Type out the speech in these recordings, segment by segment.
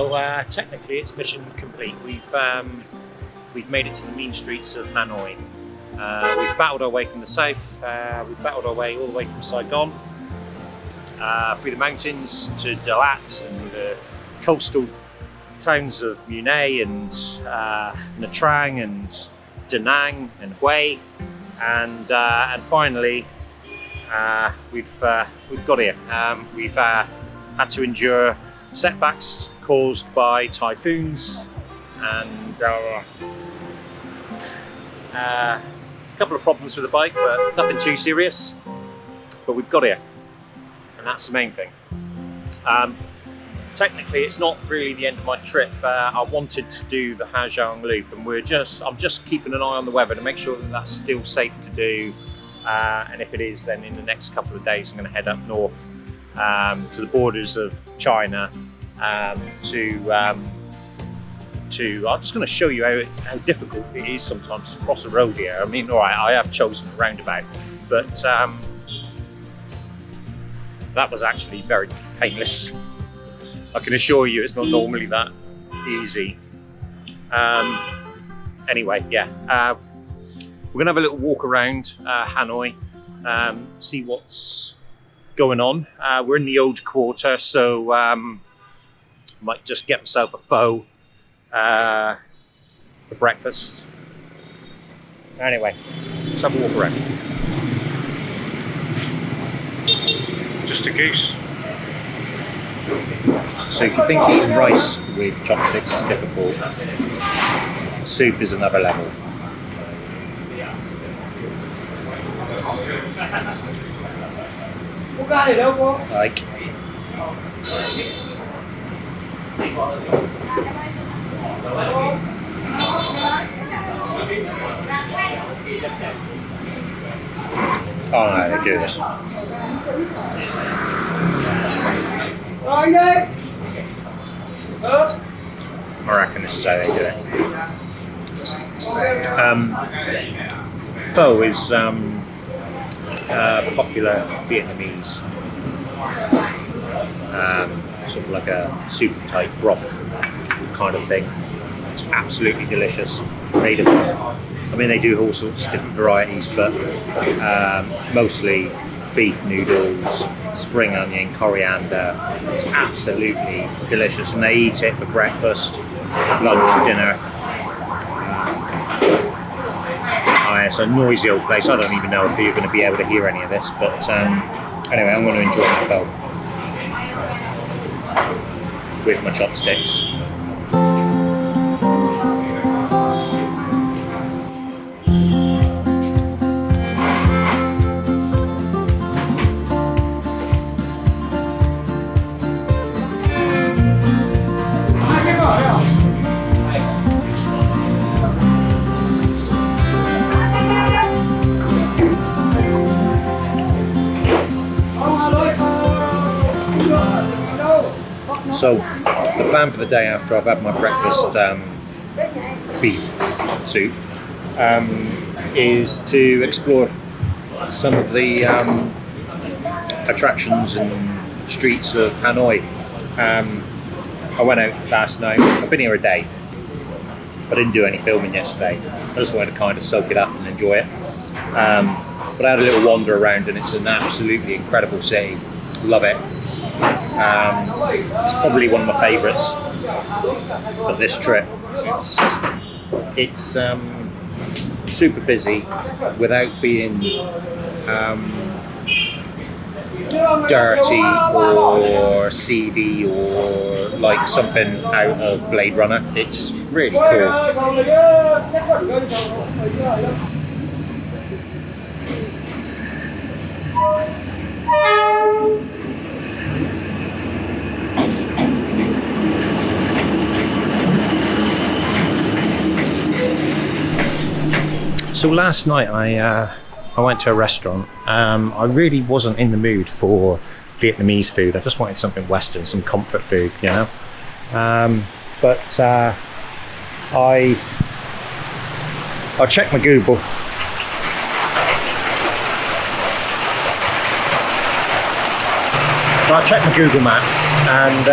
So technically it's mission complete. We've made it to the mean streets of Hanoi. We've battled our way from the south. We've battled our way all the way from Saigon, through the mountains to Dalat and the coastal towns of Munay and Nha Trang and Da Nang and Hue, and finally we've got here. We've had to endure setbacks caused by typhoons and a couple of problems with the bike, but nothing too serious. But we've got here, and that's the main thing. Technically, it's not really the end of my trip. I wanted to do the Hajiang Loop, and I'm just keeping an eye on the weather to make sure that that's still safe to do. And if it is, then in the next couple of days, I'm going to head up north to the borders of China I'm just going to show you how difficult it is sometimes to cross a road here. I mean, all right, I have chosen a roundabout, but that was actually very painless. I can assure you it's not normally that easy. Anyway, yeah, we're going to have a little walk around Hanoi, see what's going on. We're in the old quarter, so might just get myself a pho for breakfast. Anyway, let's have a walk around. Just a goose. So if you think eating rice with chopsticks is difficult, soup is another level. Like. Oh no, they do this. I reckon this is how they do it. Pho is popular Vietnamese, sort of like a soup type broth kind of thing. It's absolutely delicious. Made of, I mean, they do all sorts of different varieties, but mostly beef noodles, spring onion, coriander. It's absolutely delicious, and they eat it for breakfast, lunch, dinner. It's a noisy old place. I don't even know if you're going to be able to hear any of this, but anyway, I'm going to enjoy my pho with my chopsticks. So the plan for the day after I've had my breakfast beef soup is to explore some of the attractions and streets of Hanoi. I went out last night. I've been here a day. I didn't do any filming yesterday. I just wanted to kind of soak it up and enjoy it. But I had a little wander around, and it's an absolutely incredible city. Love it. It's probably one of my favourites of this trip. It's super busy without being dirty or seedy or like something out of Blade Runner. It's really cool. So last night I went to a restaurant. I really wasn't in the mood for Vietnamese food. I just wanted something Western, some comfort food, you know. But I checked my Google. So I checked my Google Maps, and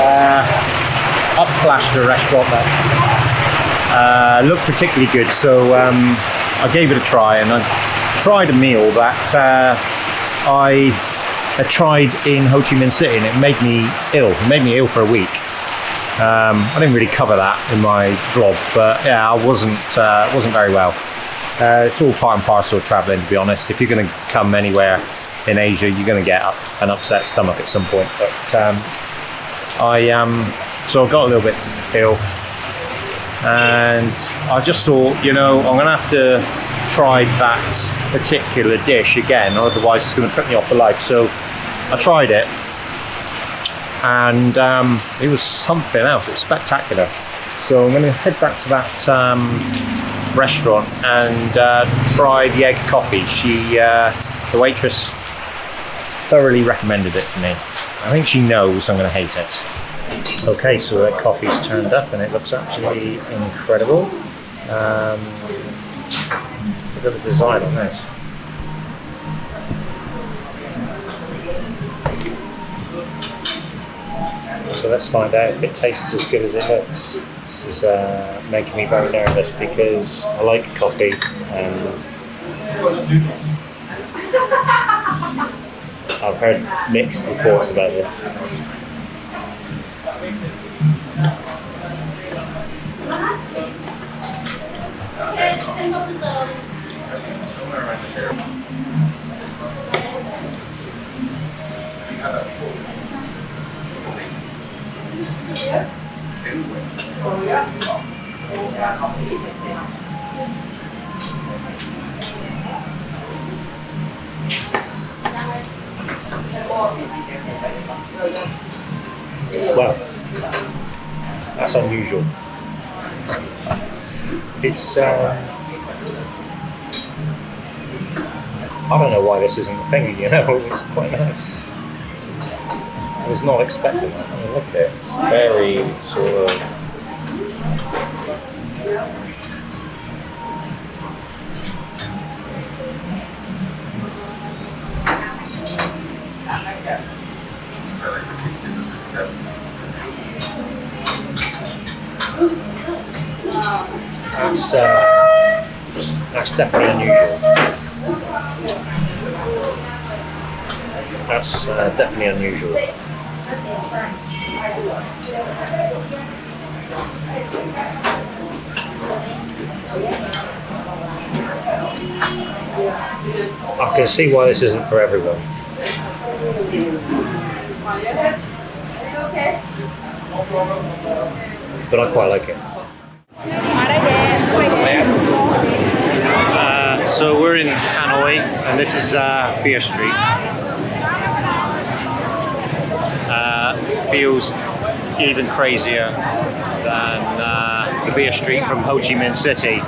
up flashed a restaurant that looked particularly good, so I gave it a try, and I tried a meal that I had tried in Ho Chi Minh City, and it made me ill. It made me ill for a week. I didn't really cover that in my vlog, but yeah, I wasn't very well. It's all part and parcel of traveling, to be honest. If you're going to come anywhere in Asia, you're going to get an upset stomach at some point. But so I got a little bit ill, and I just thought, you know, I'm going to have to try that particular dish again, or otherwise it's going to put me off for life. So I tried it, and it was something else. It's spectacular. So I'm going to head back to that restaurant and try the egg coffee. The waitress thoroughly recommended it to me. I think she knows I'm going to hate it. Okay, so the coffee's turned up and it looks absolutely incredible. Look at the design on this. So let's find out if it tastes as good as it looks. This is making me very nervous because I like coffee, and I've heard mixed reports about this. Well, that's unusual. It's I don't know why this isn't a thing, you know. It's quite nice. I was not expecting that. I mean, look at it. It's very sort of. That's definitely unusual. That's definitely unusual. I can see why this isn't for everyone. But I quite like it. So we're in Hanoi, and this is Beer Street. Feels even crazier than the Beer Street from Ho Chi Minh City.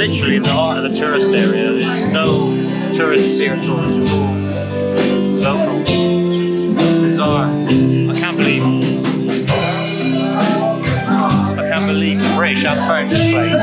Literally in the heart of the tourist area. There's no tourists here at all. It's all local. It's bizarre. I can't believe the British have found this place.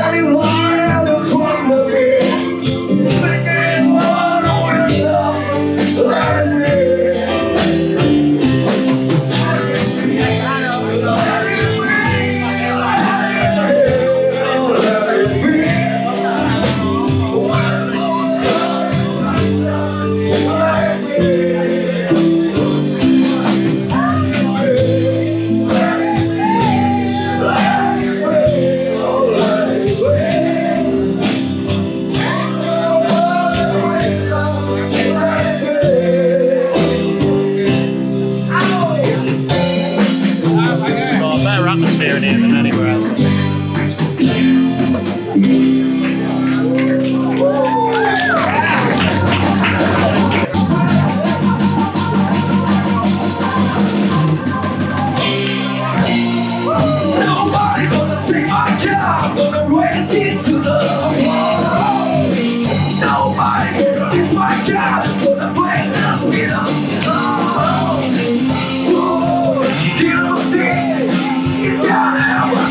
Atmosphere in here than anywhere else. Nobody gonna take my job, gonna raise it to the wall. Nobody gonna miss my job, it's gonna break the speed of the song. You don't see, it's gonna happen.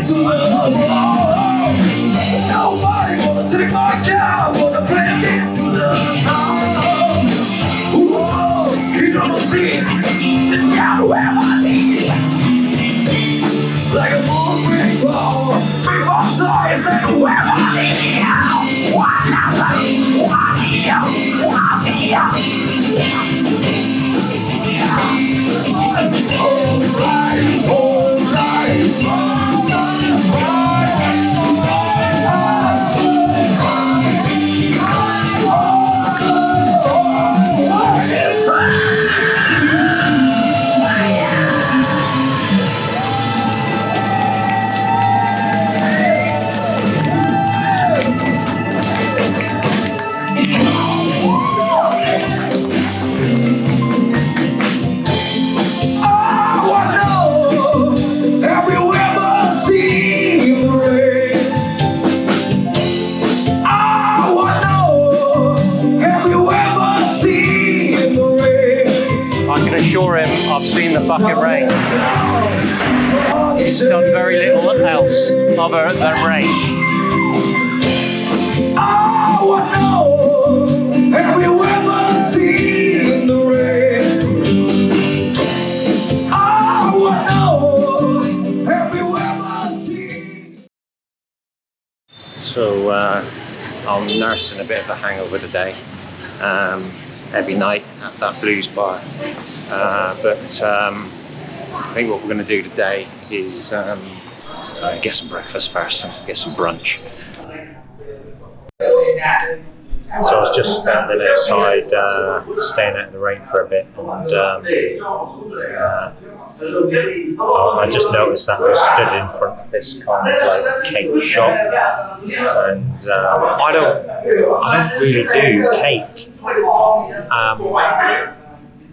To the wall. Nobody gonna take my job, gonna blend into the song. Whoa, you don't see it's got where my knee. Like a moving ball, before sorry, say where my knee. Assure him I've seen the fucking rain. It's done very little else other than rain. Oh, I know, have you ever seen the rain? Oh, I know, have you ever seen? So I'm nursing a bit of a hangover today. every night at that blues bar. But I think what we're going to do today is get some breakfast first and get some brunch. So I was just standing outside, staying out in the rain for a bit, and I just noticed that I stood in front of this kind of like cake shop, and I don't really do cake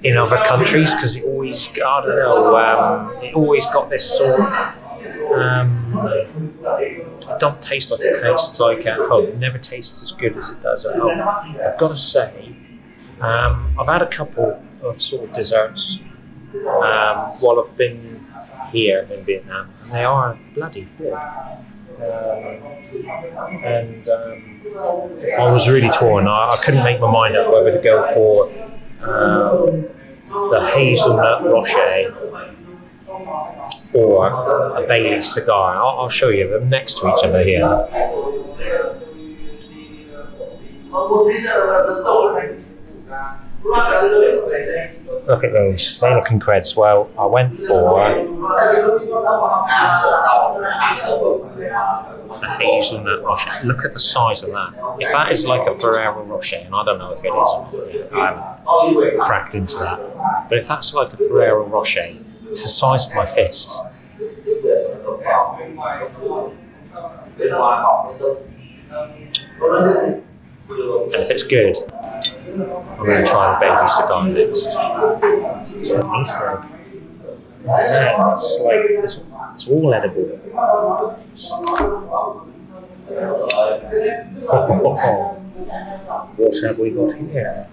in other countries because it always, I don't know, it always got this sort of. It don't taste like it tastes like at home. It never tastes as good as it does at home. I've got to say, I've had a couple of sort of desserts while I've been here in Vietnam, and they are bloody good. I was really torn. I couldn't make my mind up whether to go for the hazelnut rocher or a Bailey cigar. I'll show you them next to each other here. Look at those, they look incredible. Well, I went for a hazelnut rocher. Look at the size of that. If that is like a Ferrero Rocher, and I don't know if it is, I haven't cracked into that, but if that's like a Ferrero Rocher, it's the size of my fist. And if it's good, I'm going to try the Bailey cigar next. It's an Easter egg. Yeah, it's like, it's all edible. What have we got here?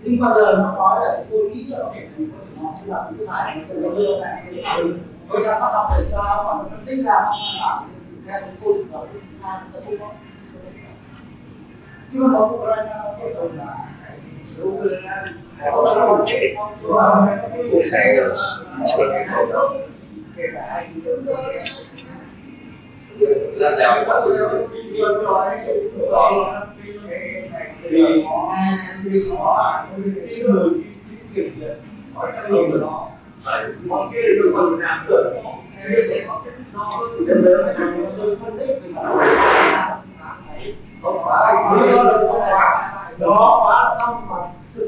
Nhưng bao giờ nó nói là tôi nghĩ là nó phải là cái này nó đưa lại bây giờ bắt đầu để cho mà nó phân tích ra nó làm theo cái cô trình độ nó không có chứ nó có cái là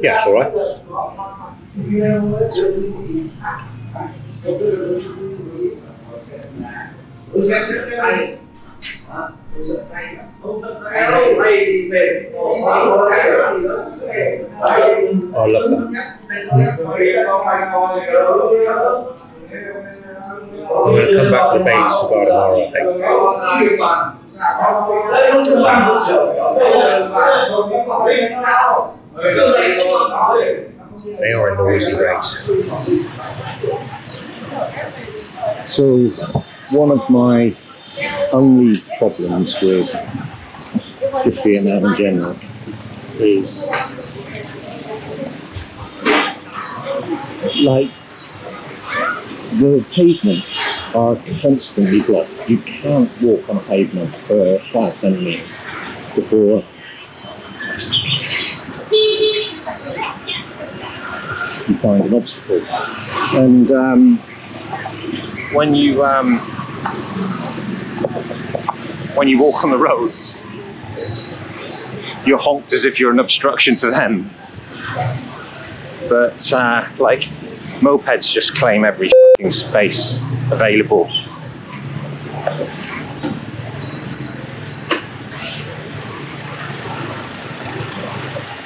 Yeah, it's all right. I love that. I'm going to come back to the Bailey cigar tomorrow, I think. They are a noisy race. So, one of my only problems with just Vietnam in general is like the pavements are constantly blocked. You can't walk on a pavement for 5-10 minutes before you find an obstacle. And When you walk on the road, you're honked as if you're an obstruction to them. But like mopeds just claim every space available.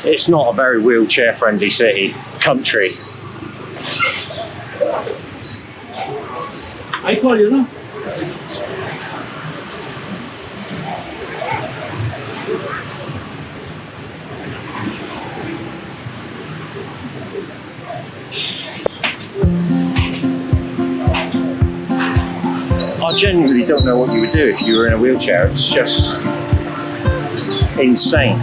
It's not a very wheelchair-friendly country. I call you now. I genuinely don't know what you would do if you were in a wheelchair. It's just insane.